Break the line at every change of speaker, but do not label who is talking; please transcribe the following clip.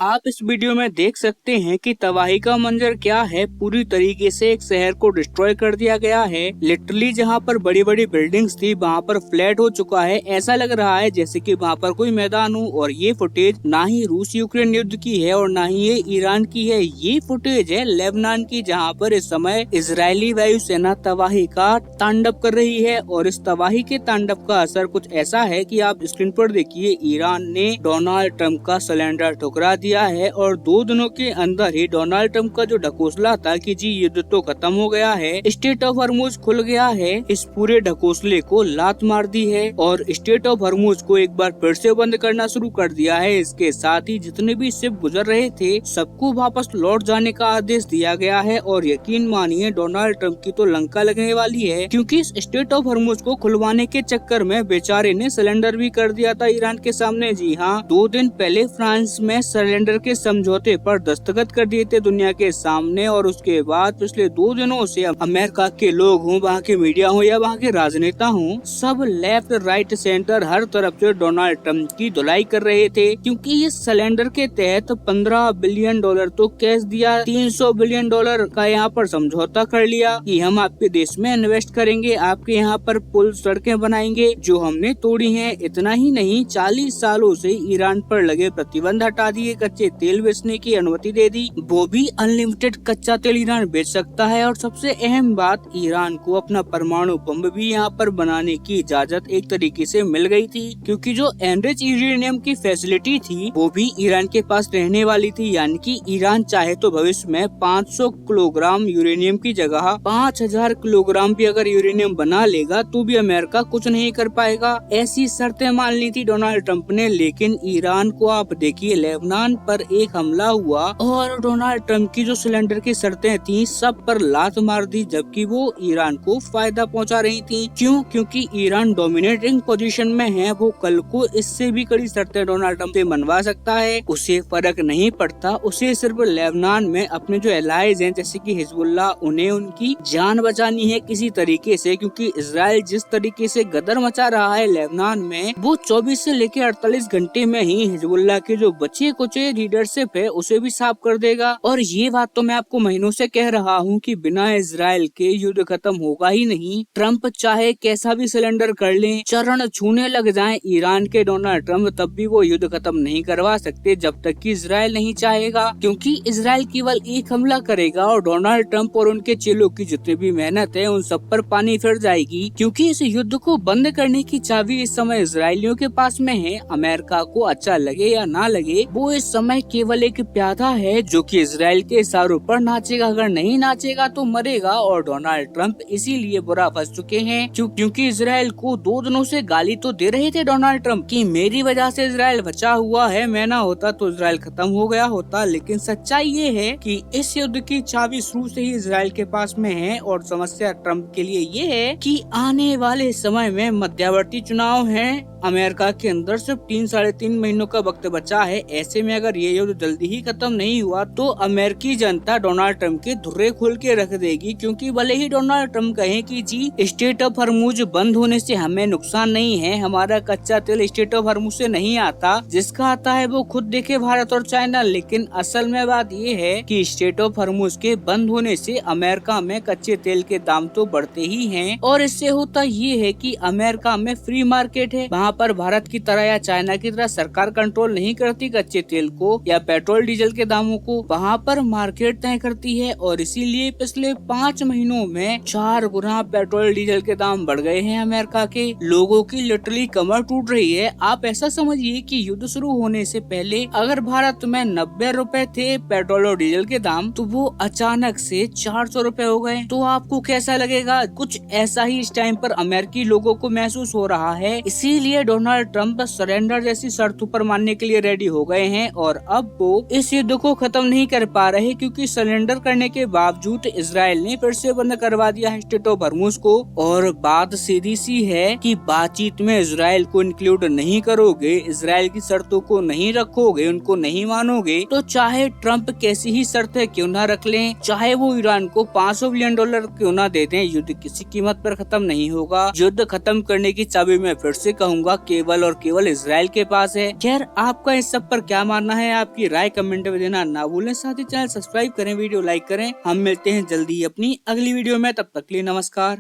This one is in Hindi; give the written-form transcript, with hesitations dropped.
आप इस वीडियो में देख सकते हैं कि तबाही का मंजर क्या है। पूरी तरीके से एक शहर को डिस्ट्रॉय कर दिया गया है। लिटरली जहां पर बड़ी बड़ी बिल्डिंग्स थी वहां पर फ्लैट हो चुका है। ऐसा लग रहा है जैसे कि वहां पर कोई मैदान हो। और ये फुटेज ना ही रूस यूक्रेन युद्ध की है और ना ही ये ईरान की है। ये फुटेज है लेबनान की, जहाँ पर इस समय इजरायली वायुसेना तबाही का तांडव कर रही है। और इस तबाही के तांडव का असर कुछ ऐसा है कि आप स्क्रीन पर देखिए, ईरान ने डोनाल्ड ट्रंप का सिलेंडर ठुकरा दिया है और 2 दिनों के अंदर ही डोनाल्ड ट्रंप का जो ढकोसला था कि जी युद्ध तो खत्म हो गया है, स्टेट ऑफ हॉर्मुज खुल गया है, इस पूरे ढकोसले को लात मार दी है और स्टेट ऑफ हॉर्मुज को एक बार फिर से बंद करना शुरू कर दिया है। इसके साथ ही जितने भी शिप गुजर रहे थे सबको वापस लौट जाने का आदेश दिया गया है। और यकीन मानिए डोनाल्ड ट्रंप की तो लंका लगने वाली है, क्योंकि इस स्टेट ऑफ हॉर्मुज को खुलवाने के चक्कर में बेचारे ने सिलेंडर भी कर दिया था ईरान के सामने। जी हाँ, 2 दिन पहले फ्रांस में सिलेंडर के समझौते पर दस्तखत कर दिए थे दुनिया के सामने। और उसके बाद पिछले 2 दिनों से अमेरिका के लोग हों, वहाँ के मीडिया हो या वहाँ के राजनेता हों, सब लेफ्ट राइट सेंटर हर तरफ से डोनाल्ड ट्रंप की धुलाई कर रहे थे, क्योंकि इस सिलेंडर के तहत $15 बिलियन तो कैश दिया, $300 बिलियन का यहाँ पर समझौता कर लिया कि हम आपके देश में इन्वेस्ट करेंगे, आपके यहाँ पर पुल सड़कें बनाएंगे जो हमने तोड़ी हैं। इतना ही नहीं, 40 सालों से ईरान पर लगे प्रतिबंध हटा दिए, कच्चे तेल बेचने की अनुमति दे दी, वो भी अनलिमिटेड कच्चा तेल ईरान बेच सकता है। और सबसे अहम बात, ईरान को अपना परमाणु बम भी यहाँ पर बनाने की इजाजत एक तरीके से मिल गई थी, क्योंकि जो एनरिच यूरेनियम की फैसिलिटी थी वो भी ईरान के पास रहने वाली थी। यानी कि ईरान चाहे तो भविष्य में 500 किलोग्राम यूरेनियम की जगह 5000 किलोग्राम भी अगर यूरेनियम बना लेगा तो भी अमेरिका कुछ नहीं कर पाएगा। ऐसी शर्तें मान ली थी डोनाल्ड ट्रंप ने। लेकिन ईरान को आप देखिए, लेबनान पर एक हमला हुआ और डोनाल्ड ट्रंप की जो सिलेंडर की शर्तें थी सब पर लात मार दी, जबकि वो ईरान को फायदा पहुंचा रही थी। क्यों? क्योंकि ईरान डोमिनेटिंग पोजीशन में है। वो कल को इससे भी कड़ी शर्तें डोनाल्ड ट्रंप से मनवा सकता है, उसे फर्क नहीं पड़ता। उसे सिर्फ लेबनान में अपने जो एलाइज हैं जैसे कि हिजबुल्लाह, उन्हें उनकी जान बचानी है किसी तरीके से, क्योंकि इजराइल जिस तरीके से गदर मचा रहा है लेबनान में, वो 24 से लेकर 48 घंटे में ही हिजबुल्लाह के जो बचे कुचे लीडरशिप है उसे भी साफ कर देगा। और ये बात तो मैं आपको महीनों से कह रहा हूँ कि बिना इजराइल के युद्ध खत्म होगा ही नहीं। ट्रंप चाहे कैसा भी सिलेंडर कर ले, चरण छूने लग जाए ईरान के डोनाल्ड ट्रंप, तब भी वो युद्ध खत्म नहीं करवा सकते जब तक कि इजराइल नहीं चाहेगा। क्योंकि इजराइल केवल एक हमला करेगा और डोनाल्ड ट्रंप और उनके चेलों की जितनी भी मेहनत है उन सब पर पानी फिर जाएगी। क्योंकि इस युद्ध को बंद करने की चाबी इस समय इजरायलियों के पास में है। अमेरिका को अच्छा लगे या ना लगे, वो इस समय केवल एक प्यादा है जो कि इजराइल के इशारों पर नाचेगा। अगर नहीं नाचेगा तो मरेगा। और डोनाल्ड ट्रंप इसीलिए बुरा फंस चुके हैं, क्योंकि इजराइल को 2 दिनों से गाली तो दे रहे थे डोनाल्ड ट्रंप की मेरी वजह से इजराइल बचा हुआ है, मैं ना होता तो इजराइल खत्म हो गया होता। लेकिन सच्चाई ये है कि इस युद्ध की चाबी शुरू से ही इजराइल के पास में है। और समस्या ट्रंप के लिए ये है कि आने वाले समय में मध्यावर्ती चुनाव हैं, अमेरिका के अंदर सिर्फ 3-3.5 महीनों का वक्त बचा है। ऐसे में अगर ये युद्ध जल्दी ही खत्म नहीं हुआ तो अमेरिकी जनता डोनाल्ड ट्रंप के धुर्रे खोल के रख देगी। क्योंकि भले ही डोनाल्ड ट्रंप कहें कि जी स्टेट ऑफ हॉर्मुज बंद होने से हमें नुकसान नहीं है, हमारा कच्चा तेल स्टेट ऑफ हॉर्मुज से नहीं आता, जिसका आता है वो खुद देखे भारत और चाइना। लेकिन असल में बात ये है कि स्टेट ऑफ हॉर्मुज के बंद होने से अमेरिका में कच्चे तेल के दाम तो बढ़ते ही हैं। और इससे होता ये है कि अमेरिका में फ्री मार्केट है, वहाँ पर भारत की तरह या चाइना की तरह सरकार कंट्रोल नहीं करती कच्चे तेल को या पेट्रोल डीजल के दामों को, वहाँ पर मार्केट तय करती है। और इसीलिए पिछले 5 महीनों में 4 गुना पेट्रोल डीजल के दाम बढ़ गए हैं। अमेरिका के लोगों की लिटरली कमर टूट रही है। आप ऐसा समझिए कि युद्ध शुरू होने से पहले अगर भारत में 90 रुपए थे पेट्रोल और डीजल के दाम, तो वो अचानक से 400 रुपए हो गए, तो आपको कैसा लगेगा? कुछ ऐसा ही इस टाइम पर अमेरिकी लोगों को महसूस हो रहा है। इसीलिए डोनाल्ड ट्रंप सरेंडर जैसी शर्तों पर मानने के लिए रेडी हो गए हैं। और अब वो इस युद्ध को खत्म नहीं कर पा रहे, क्योंकि सरेंडर करने के बावजूद इजराइल ने फिर से बंद करवा दिया है स्टेट ऑफ हॉर्मुज को। और बात सीधी सी है कि बातचीत में इजराइल को इंक्लूड नहीं करोगे, इजराइल की शर्तों को नहीं रखोगे, उनको नहीं मानोगे, तो चाहे ट्रंप कैसी ही शर्तें क्यों ना रख लें, चाहे वो ईरान को $500 बिलियन क्यों ना दे दें, युद्ध किसी कीमत पर खत्म नहीं होगा। युद्ध खत्म करने की चाबी मैं फिर से कहूंगा वह केवल और केवल इजराइल के पास है। खैर, आपका इस सब पर क्या मानना है, आपकी राय कमेंट में देना ना भूलें। साथ ही चैनल सब्सक्राइब करें, वीडियो लाइक करें। हम मिलते हैं जल्दी अपनी अगली वीडियो में, तब तक के लिए नमस्कार।